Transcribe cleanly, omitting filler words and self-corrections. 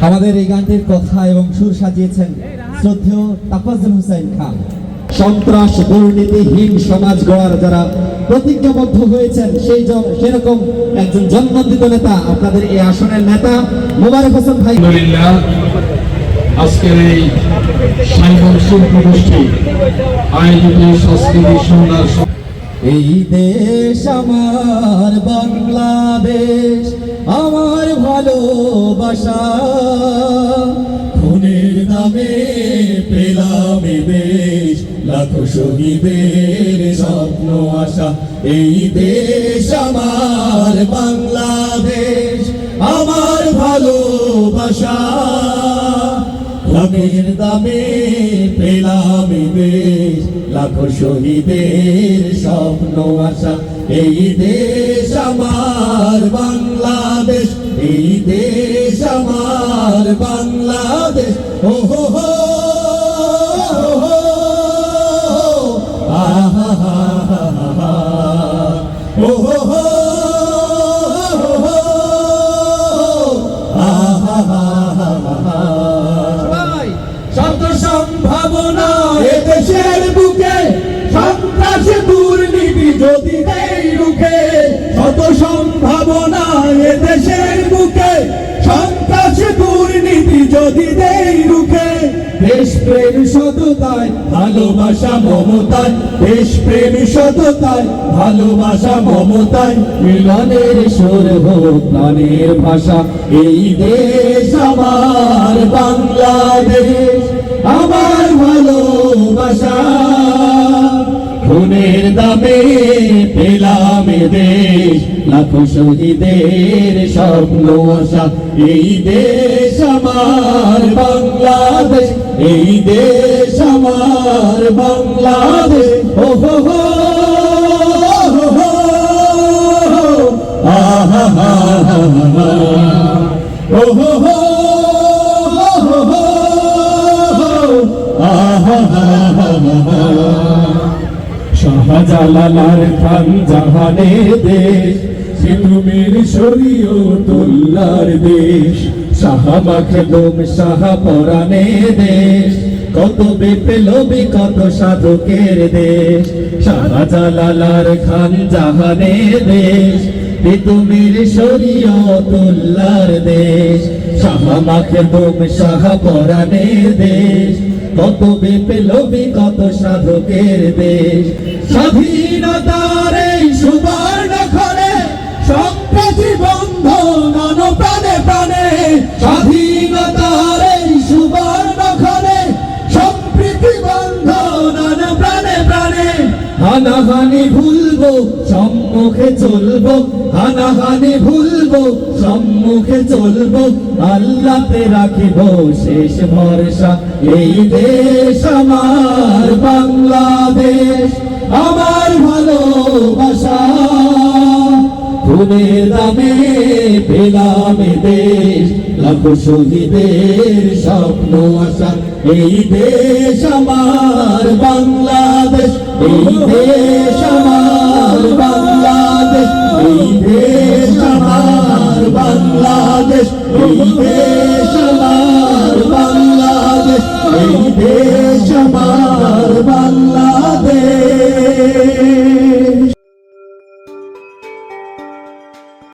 আমাদের এই গানটির কথা এবং সুর সাজিয়েছেন শ্রদ্ধেয় তাফাজ্জল হোসেন খান। সন্ত্রাস দুর্নীতিহীন সমাজ গড়ার যারা প্রতিজ্ঞাবদ্ধ হয়েছেন সেরকম একজন জন্মদিত নেতা, আপনাদের এই আসনের নেতা মোবারক হোসেন ভাই। আলহামদুলিল্লাহ, আজকের এই সাইমন শিল্প গোষ্ঠী আয়োজিত সাংস্কৃতিক সন্ধ্যার এই দেশ আমার বাংলাদেশ, আমার ভালোবাসা, খুনের নামে পেলাম দেশ, লাখো শহীদের স্বপ্ন আশা। এই দেশ আমার বাংলাদেশ, আমার ভালোবাসা, খুনের দামে পেলাম দেশ, লাখো শহীদের স্বপ্ন আশা। এই দেশ আমার বাংলাদেশ, এই দেশ আমার বাংলাদেশ। ও হো হো আহা হা হা, ও হো হো আহা হা হা। শত সম্ভাবনা এদেশের বুকে, সন্ত্রাস দুর্নীতি যদি দেই রুখে। শত সম্ভাবনা এদেশের বুকে, সন্ত্রাস দুর্নীতি যদি দেই রুখে। দেশপ্রেম সততায় ভালোবাসা মমতায়, দেশপ্রেম সততায় ভালোবাসা মমতায়, মিলনের সুর হোক প্রাণের ভাষা। এই দেশ আমার বাংলাদেশ, আমার ভালোবাসা, খুনের দামে পেলাম দেশ, লাখো শহীদের স্বপ্ন আশা। এই দেশ আমার বাংলাদেশ, এই দেশ আমার বাংলাদেশ। ও হো হো আহা হা হা, ও হো হো আহা হা হা। শাহজালাল খান জাহানের দেশ, সিতুমির শরীয়তুল্লাহর দেশ, শাহ মাখদুম শাহ পরানের দেশ, কত বিপ্লবী কত সাধকের দেশ। শাহজালাল খান জাহানের দেশ, সিতুমির শরীয়তুল্লাহর দেশ, শাহ মাখদুম শাহ পরানের দেশ, কত বিপ্লবী কত সাধকের দেশ। স্বাধীনতার এই সুবর্ণক্ষণে সন্ত্রাসী বন্ধ নন প্রাণে প্রাণে। স্বাধীনতার এই সুবর্ণক্ষণে সম্প্রীতি বন্ধ নন প্রাণে প্রাণে। হানাহানি ভুলবো সম্মুখে চলবো, হানাহানি ভুলবো সম্মুখে চলবো, আল্লাহতে রাখিব শেষ ভরসা। এই দেশ আমার বাংলাদেশ, আমার ভালোবাসা, খুনের দামে পেলাম দেশ, লাখো শহীদের স্বপ্ন আশা। এই দেশ আমার বাংলাদেশ, এই দেশ আমার বাংলাদেশ, এই দেশ আমার বাংলাদেশ, এই দেশ